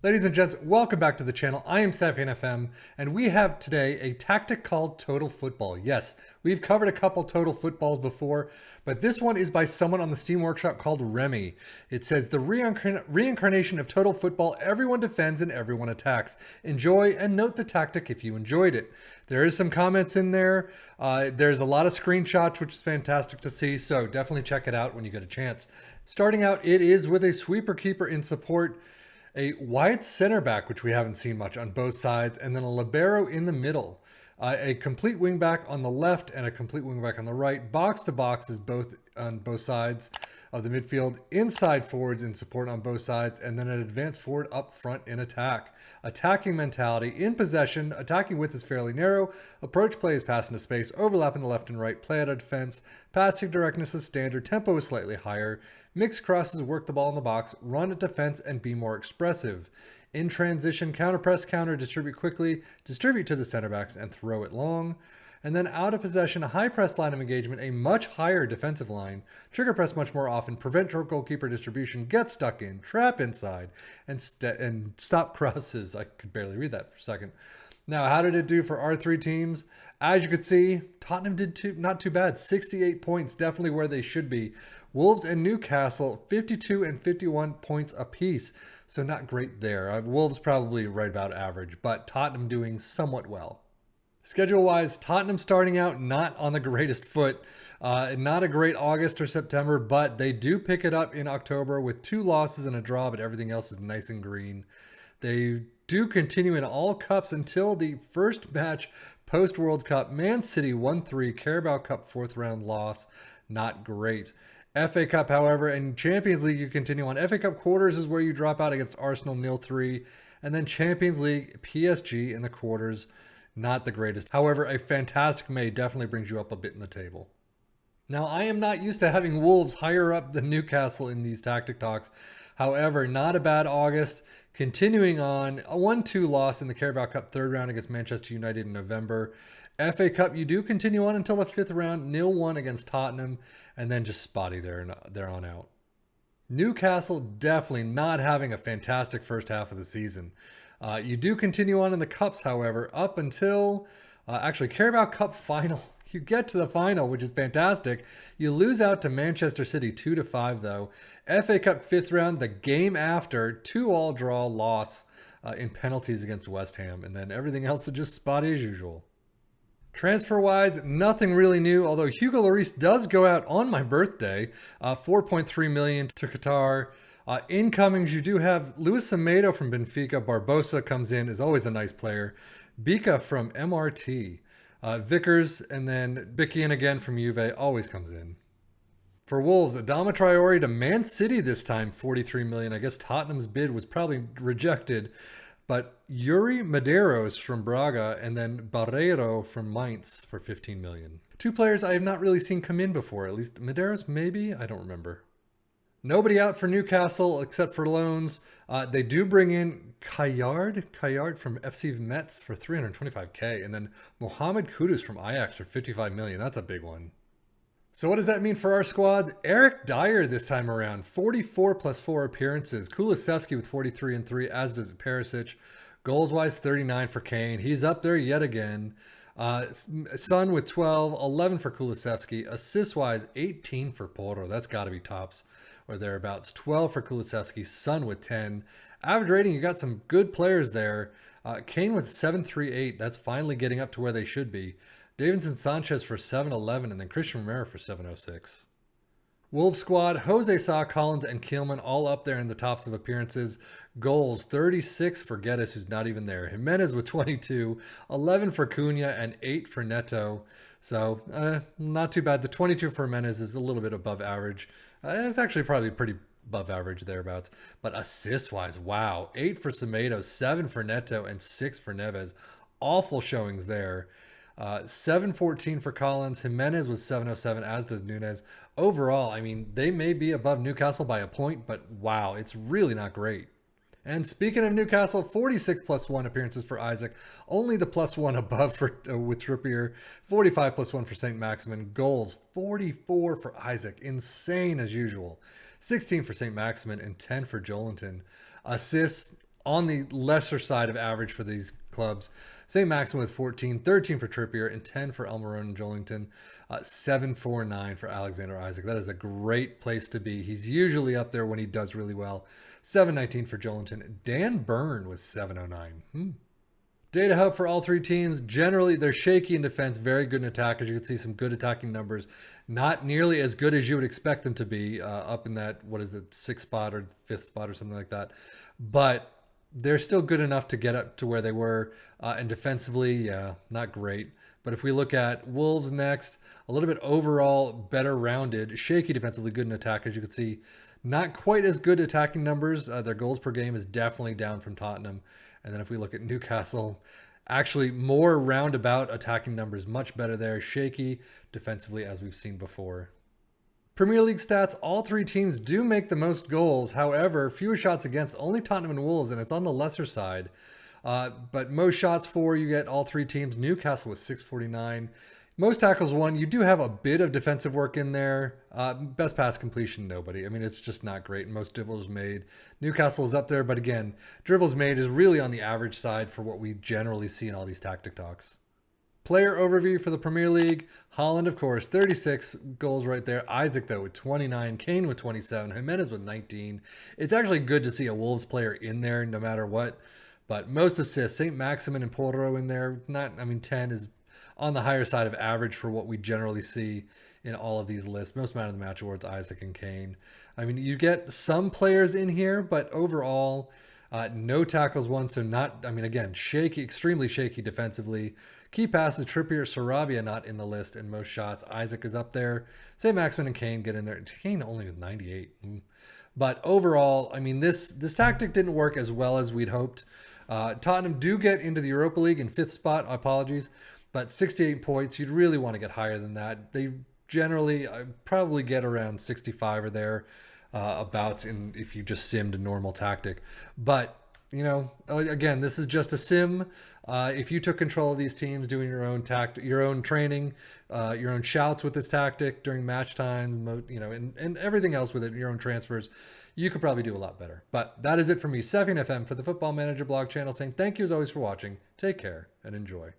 Ladies and gents, welcome back to the channel. I am Safian FM, and we have today a tactic called Total Football. Yes, we've covered a couple Total Footballs before, but this one is by someone on the Steam Workshop called Remy. It says, the reincarnation of Total Football, everyone defends and everyone attacks. Enjoy and note the tactic if you enjoyed it. There is some comments in there. There's a lot of screenshots, which is fantastic to see, so definitely check it out when you get a chance. Starting out, it is with a sweeper keeper in support, a wide center back, which we haven't seen much on both sides, and then a libero in the middle. A complete wingback on the left and a complete wingback on the right. Box to box is both on both sides of the midfield. Inside forwards in support on both sides, and then an advanced forward up front in attack. Attacking mentality in possession. Attacking width is fairly narrow. Approach play is pass into space. Overlap in the left and right. Play out of defense. Passing directness is standard. Tempo is slightly higher. Mix crosses, work the ball in the box, run at defense, and be more expressive. In transition, counter press, counter, distribute quickly, distribute to the center backs, and throw it long. And then out of possession, a high press line of engagement, a much higher defensive line, trigger press much more often, prevent goalkeeper distribution, get stuck in, trap inside, and stop crosses. I could barely read that for a second. Now, how did it do for our three teams? As you could see, Tottenham did not too bad. 68 points, definitely where they should be. Wolves and Newcastle, 52 and 51 points apiece. So not great there. Wolves probably right about average, but Tottenham doing somewhat well. Schedule-wise, Tottenham starting out not on the greatest foot. Not a great August or September, but they do pick it up in October with 2 losses and a draw, but everything else is nice and green. They do continue in all cups until the first match post-World Cup. Man City 1-3, Carabao Cup 4th round loss. Not great. FA Cup, however, and Champions League you continue on. FA Cup quarters is where you drop out against Arsenal 0-3. And then Champions League, PSG in the quarters. Not the greatest. However, a fantastic May definitely brings you up a bit in the table. Now, I am not used to having Wolves higher up than Newcastle in these tactic talks. However, not a bad August. Continuing on, a 1-2 loss in the Carabao Cup 3rd round against Manchester United in November. FA Cup, you do continue on until the 5th round, 0-1 against Tottenham, and then just spotty there on out. Newcastle definitely not having a fantastic first half of the season. You do continue on in the Cups, however, up until actually Carabao Cup final. You get to the final, which is fantastic. You lose out to Manchester City 2-5, though. FA Cup 5th round, the game after, 2-2 draw loss in penalties against West Ham. And then everything else is just spotty as usual. Transfer-wise, nothing really new, although Hugo Lloris does go out on my birthday. 4.3 million to Qatar. Incomings, you do have Luis Semedo from Benfica. Barbosa comes in, is always a nice player. Bika from MRT. Vickers, and then Bikian again from Juve, always comes in. For Wolves, Adama Traore to Man City this time, 43 million. I guess Tottenham's bid was probably rejected. But Yuri Medeiros from Braga, and then Barreiro from Mainz for 15 million. 2 players I have not really seen come in before. At least Medeiros, maybe? I don't remember. Nobody out for Newcastle except for loans. They do bring in Kayard from FC Metz for 325k, and then Mohamed Kudus from Ajax for 55 million. That's a big one. So what does that mean for our squads? Eric Dyer this time around, 44 plus 4 appearances. Kulusevski with 43 and 3, as does Perisic. Goals-wise, 39 for Kane. He's up there yet again. Son with 12, 11 for Kulusevski. Assist-wise, 18 for Porro. That's got to be tops or thereabouts. 12 for Kulusevski. Son with 10. Average rating, you got some good players there. Kane with 738. That's finally getting up to where they should be. Davinson Sanchez for 711, and then Christian Romero for 706. Wolves squad, Jose Sa, Collins, and Kielman all up there in the tops of appearances. Goals, 36 for Geddes, who's not even there. Jimenez with 22, 11 for Cunha, and 8 for Neto. So, not too bad. The 22 for Jimenez is a little bit above average. It's actually probably pretty above average thereabouts. But assist-wise, wow. 8 for Semedo, 7 for Neto, and 6 for Neves. Awful showings there. 714 for Collins. Jimenez was 707, as does Nunez. Overall, I mean, they may be above Newcastle by a point, but wow, it's really not great. And speaking of Newcastle, 46 plus 1 appearances for Isaac. Only the plus 1 above with Trippier. 45 plus 1 for St. Maximin. Goals, 44 for Isaac. Insane as usual. 16 for St. Maximin and 10 for Joelinton. Assists, on the lesser side of average for these clubs. St. Maximin with 14, 13 for Trippier, and 10 for Almiron and Jolinton. 749 for Alexander Isak. That is a great place to be. He's usually up there when he does really well. 719 for Jolinton. Dan Byrne with 709. Data hub for all three teams. Generally, they're shaky in defense, very good in attack. As you can see, some good attacking numbers. Not nearly as good as you would expect them to be, up in that, what is it, 6th spot or 5th spot or something like that. But they're still good enough to get up to where they were. And defensively, yeah, not great. But if we look at Wolves next, a little bit overall better rounded, shaky defensively, good in attack. As you can see, not quite as good attacking numbers. Their goals per game is definitely down from Tottenham. And then if we look at Newcastle, actually more roundabout attacking numbers, much better there. Shaky defensively, as we've seen before. Premier League stats, all three teams do make the most goals. However, fewer shots against, only Tottenham and Wolves, and it's on the lesser side. But most shots for, you get all three teams. Newcastle with 649. Most tackles won. You do have a bit of defensive work in there. Best pass completion, nobody. I mean, it's just not great. Most dribbles made. Newcastle is up there, but again, dribbles made is really on the average side for what we generally see in all these tactic talks. Player overview for the Premier League. Haaland, of course, 36 goals right there. Isak, though, with 29. Kane with 27. Jimenez with 19. It's actually good to see a Wolves player in there no matter what. But most assists, St. Maximin and Porro in there. 10 is on the higher side of average for what we generally see in all of these lists. Most man of the match awards, Isak and Kane. I mean, you get some players in here, but overall, no tackles won. So again, shaky, extremely shaky defensively. Key passes, Trippier, Sarabia not in the list, and most shots. Isak is up there. St. Maximin and Kane get in there. Kane only with 98. But overall, I mean, this tactic didn't work as well as we'd hoped. Tottenham do get into the Europa League in 5th spot. Apologies. But 68 points, you'd really want to get higher than that. They generally probably get around 65 or there abouts if you just simmed a normal tactic. But, again, this is just a sim. If you took control of these teams, doing your own your own training, your own shouts with this tactic during match time, and everything else with it, your own transfers, you could probably do a lot better. But that is it for me, Sefian FM, for the Football Manager blog channel, saying thank you as always for watching. Take care and enjoy.